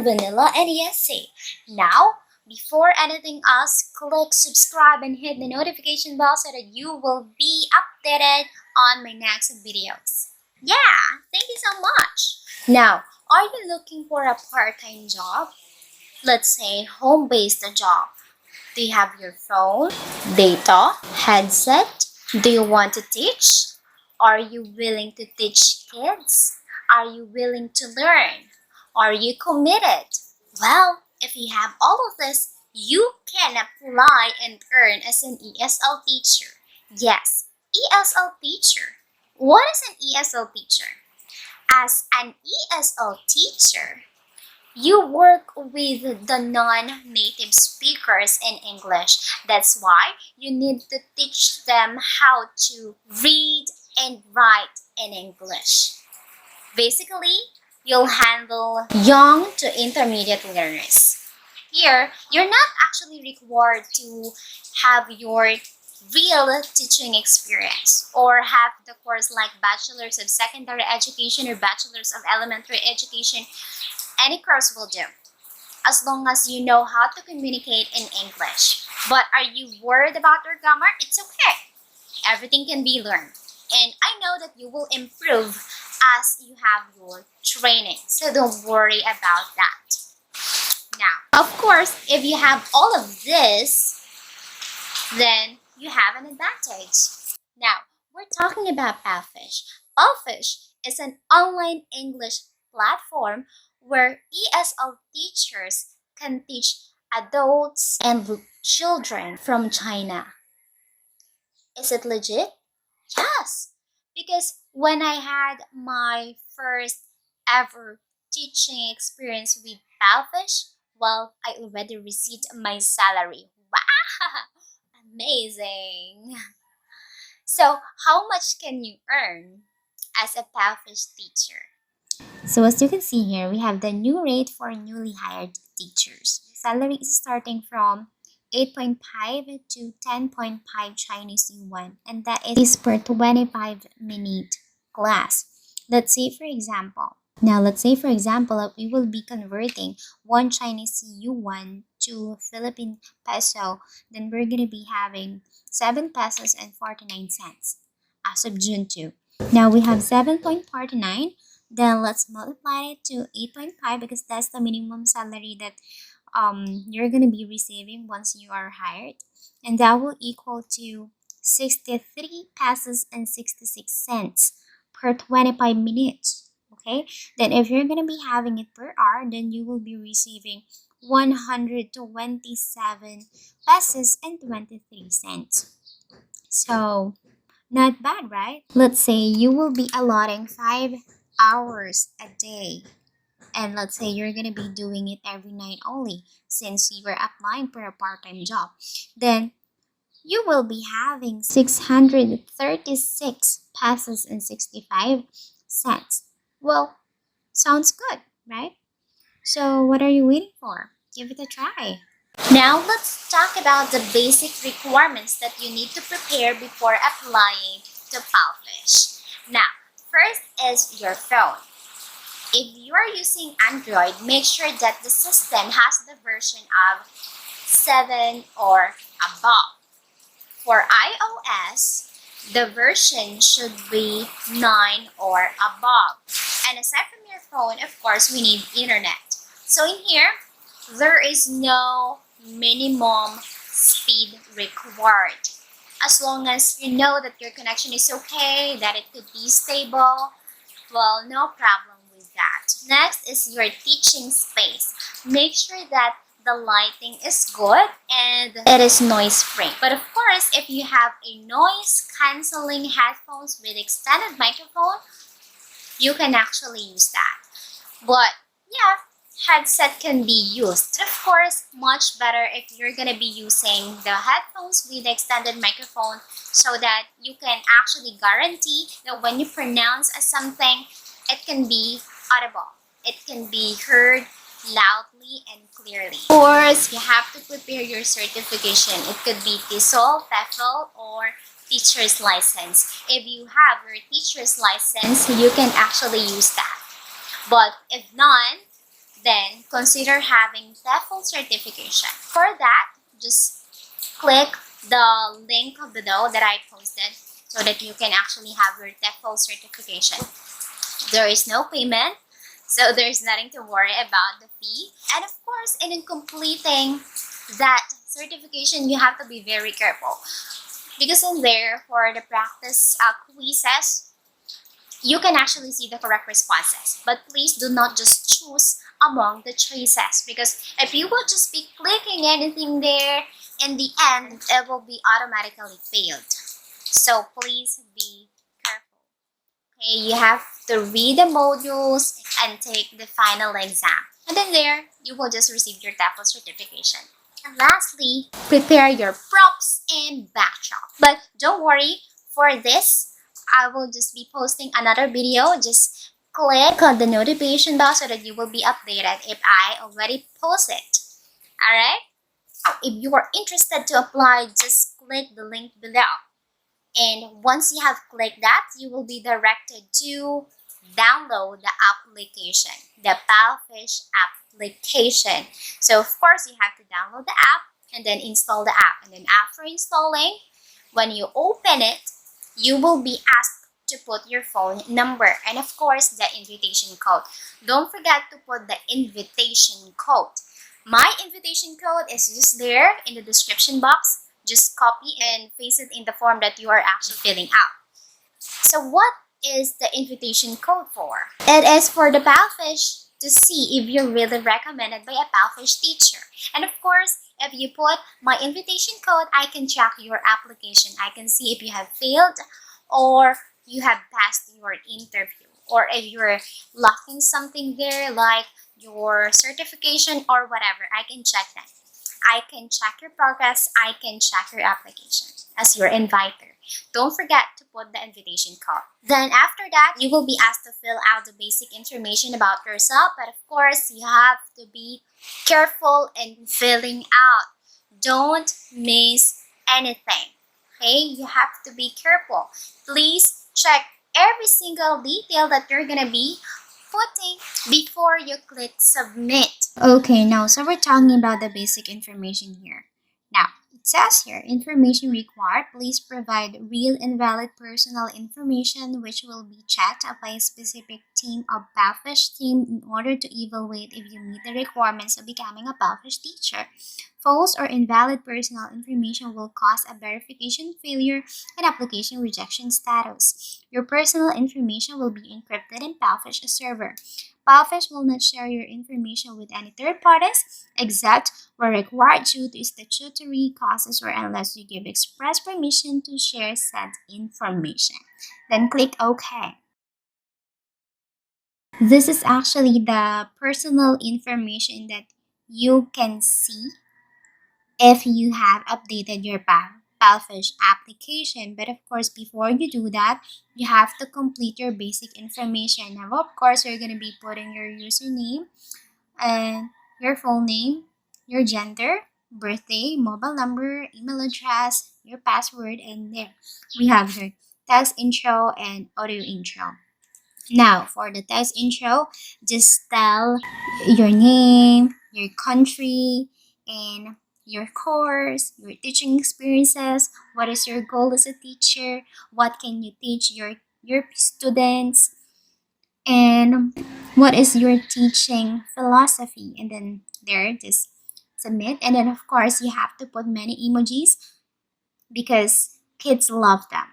vanilla and easy. Now, before anything else, click subscribe and hit the notification bell so that you will be updated on my next videos. Yeah, thank you so much. Now, are you looking for a part-time job? Let's say home-based job. Do you have your phone, data, headset? Do you want to teach? Are you willing to teach kids? Are you willing to learn? Are you committed? Well, if you have all of this, you can apply and earn as an ESL teacher. Yes, ESL teacher. What is an ESL teacher? As an ESL teacher, you work with the non-native speakers in English. That's why you need to teach them how to read and write in English. Basically, you'll handle young to intermediate learners. Here, you're not actually required to have your real teaching experience or have the course like Bachelor's of Secondary Education or Bachelor's of Elementary Education. Any course will do, as long as you know how to communicate in English. But are you worried about your grammar? It's okay. Everything can be learned. And I know that you will improve as you have your training. So don't worry about that. Now, of course, if you have all of this, then you have an advantage. Now, we're talking about PalFish. PalFish is an online English platform where ESL teachers can teach adults and children from China. Is it legit? Yes, because when I had my first ever teaching experience with PalFish, well, I already received my salary. Wow, amazing. So, how much can you earn as a PalFish teacher? So as you can see here, we have the new rate for newly hired teachers. Salary is starting from 8.5 to 10.5 Chinese yuan, and that is per 25-minute class. Let's say for example, that we will be converting 1 Chinese yuan to Philippine peso, then we're going to be having 7 pesos and 49 cents as of June 2. Now we have 7.49. Then let's multiply it to 8.5 because that's the minimum salary that you're going to be receiving once you are hired. And that will equal to 63 pesos and 66 cents per 25 minutes. Okay? Then if you're going to be having it per hour, then you will be receiving 127 pesos and 23 cents. So, not bad, right? Let's say you will be allotting 5 hours a day, and let's say you're gonna be doing it every night only since you are applying for a part-time job, then you will be having 636 pesos and 65 cents. Well, sounds good, right? So what are you waiting for? Give it a try. Now let's talk about the basic requirements that you need to prepare before applying to PalFish. Now, first is your phone. If you are using Android, make sure that the system has the version of 7 or above. For iOS, the version should be 9 or above. And aside from your phone, of course, we need internet. So in here, there is no minimum speed required. As long as you know that your connection is okay, that it could be stable, well, no problem with that. Next is your teaching space. Make sure that the lighting is good and it is noise-free. But of course, if you have a noise-canceling headphones with extended microphone, you can actually use that. But yeah, headset can be used. Of course, much better if you're gonna be using the headphones with the extended microphone so that you can actually guarantee that when you pronounce something, it can be audible. It can be heard loudly and clearly. Of course, you have to prepare your certification. It could be TESOL, TEFL, or teacher's license. If you have your teacher's license, you can actually use that. But if not, then consider having TEFL certification. For that, just click the link below that I posted so that you can actually have your TEFL certification. There is no payment, so there's nothing to worry about the fee. And of course, in completing that certification, you have to be very careful because in there, for the practice quizzes, you can actually see the correct responses. But please do not just choose among the choices, because if you will just be clicking anything there, in the end, it will be automatically failed. So please be careful. Okay, you have to read the modules and take the final exam. And then there, you will just receive your TEFL certification. And lastly, prepare your props and backdrop. But don't worry, for this, I will just be posting another video. Just click on the notification bell so that you will be updated if I already post it. Alright? Now, if you are interested to apply, just click the link below. And once you have clicked that, you will be directed to download the application, the PalFish application. So of course, you have to download the app and then install the app. And then after installing, when you open it, you will be asked to put your phone number and of course the invitation code. Don't forget to put the invitation code. My invitation code is just there in the description box. Just copy and paste it in the form that you are actually filling out. So what is the invitation code for? It is for the PalFish to see if you're really recommended by a PalFish teacher. And of course, if you put my invitation code, I can track your application. I can see if you have failed or you have passed your interview, or if you're lacking something there like your certification or whatever. I can check that. I can check your progress. I can check your application as your inviter. Don't forget to put the invitation code. Then after that, you will be asked to fill out the basic information about yourself. But of course, you have to be careful in filling out. Don't miss anything. Okay? You have to be careful. Please check every single detail that you're gonna be putting before you click submit. Okay, now so we're talking about the basic information here. Now, it says here, information required. Please provide real and valid personal information which will be checked by a specific team of PalFish team in order to evaluate if you meet the requirements of becoming a PalFish teacher. False or invalid personal information will cause a verification failure and application rejection status. Your personal information will be encrypted in PalFish server. PalFish will not share your information with any third parties except where required due to statutory causes or unless you give express permission to share said information. Then click OK. This is actually the personal information that you can see if you have updated your PalFish application. But of course, before you do that, you have to complete your basic information. Now, of course, you're going to be putting your username and your full name, your gender, birthday, mobile number, email address, your password, and there we have your text intro and audio intro. Now, for the text intro, just tell your name, your country, and your course, your teaching experiences, what is your goal as a teacher, what can you teach your students, and what is your teaching philosophy. And then there, just submit. And then of course, you have to put many emojis because kids love them.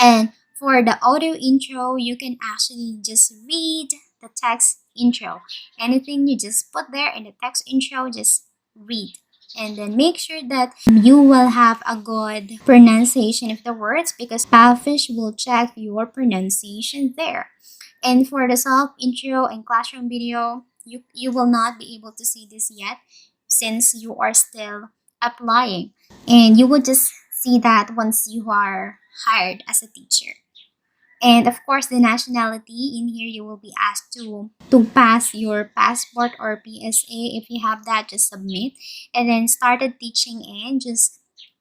And for the audio intro, you can actually just read the text intro. Anything you just put there in the text intro, just read. And then make sure that you will have a good pronunciation of the words because PalFish will check your pronunciation there. And for the self intro and classroom video, you will not be able to see this yet since you are still applying. And you will just see that once you are hired as a teacher. And of course, the nationality in here, you will be asked to pass your passport or PSA. If you have that, just submit. And then started teaching and just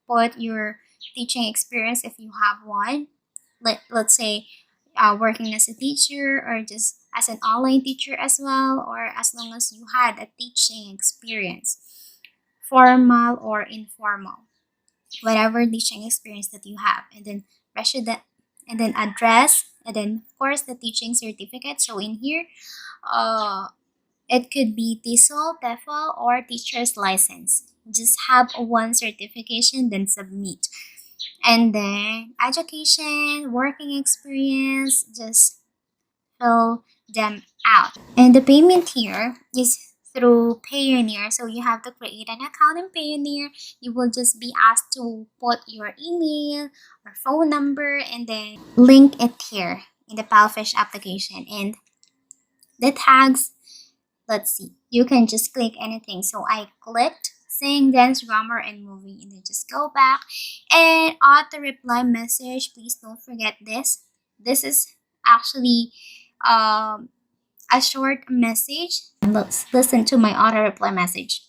put your teaching experience if you have one. Let's say working as a teacher or just as an online teacher as well, or as long as you had a teaching experience, formal or informal, whatever teaching experience that you have, and then resident, and then address, and then of course the teaching certificate. So in here, uh, it could be TESOL, TEFL, or teacher's license. Just have one certification, then submit. And then education, working experience, just fill them out. And the payment here is through Payoneer. So you have to create an account in Payoneer. You will just be asked to put your email or phone number and then link it here in the PalFish application. And the tags, let's see, you can just click anything. So I clicked sing, dance, grammar, and movie, and then just go back and auto reply message. Please don't forget this. This is actually a short message. Let's listen to my auto reply message.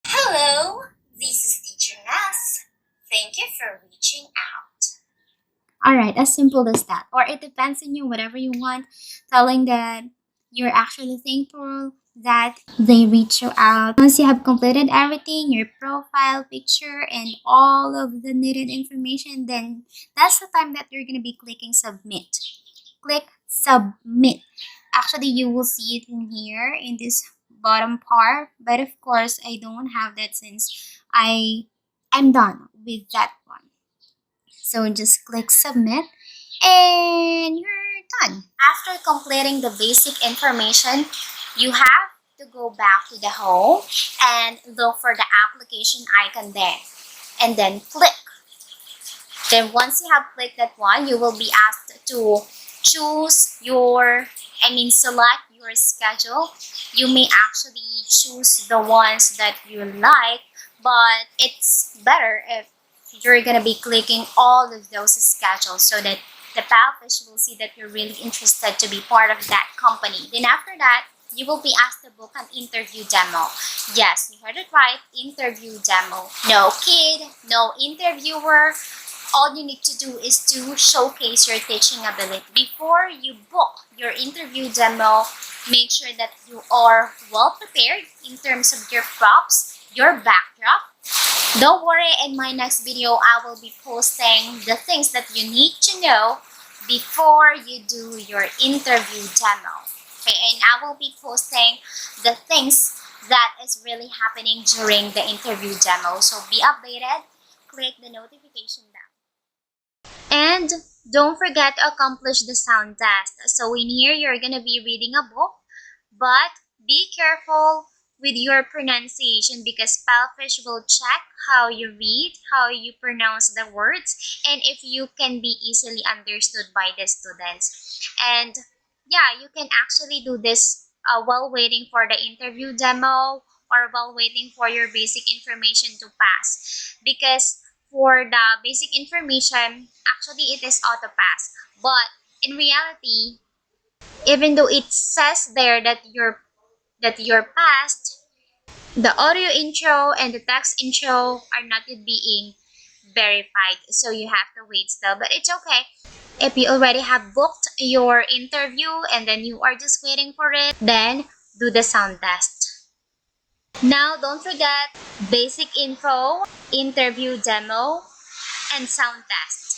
Hello, this is Teacher Ness. Thank you for reaching out. Alright, as simple as that. Or it depends on you, whatever you want, telling that you're actually thankful that they reach you out. Once you have completed everything, your profile picture and all of the needed information, then that's the time that you're going to be clicking submit. Click submit. Actually, you will see it in here in this bottom part, but of course I don't have that since I'm done with that one. So just click submit and you're done. After completing the basic information, you have to go back to the home and look for the application icon there and then click. Then once you have clicked that one, you will be asked to choose select your schedule. You may actually choose the ones that you like, but it's better if you're gonna be clicking all of those schedules so that the PalFish will see that you're really interested to be part of that company. Then after that, you will be asked to book an interview demo. Yes, you heard it right, interview demo. No kid, no interviewer. All you need to do is to showcase your teaching ability. Before you book your interview demo, make sure that you are well prepared in terms of your props, your backdrop. Don't worry, in my next video, I will be posting the things that you need to know before you do your interview demo. Okay, and I will be posting the things that is really happening during the interview demo. So be updated, click the notification bell. And don't forget to accomplish the sound test. So in here, you're going to be reading a book, but be careful with your pronunciation because PalFish will check how you read, how you pronounce the words, and if you can be easily understood by the students. And yeah, you can actually do this while waiting for the interview demo or while waiting for your basic information to pass. Because for the basic information, actually it is auto pass. But in reality, even though it says there that you're passed, the audio intro and the text intro are not yet being verified. So you have to wait still. But it's okay. If you already have booked your interview and then you are just waiting for it, then do the sound test. Now, don't forget basic info, interview demo, and sound test.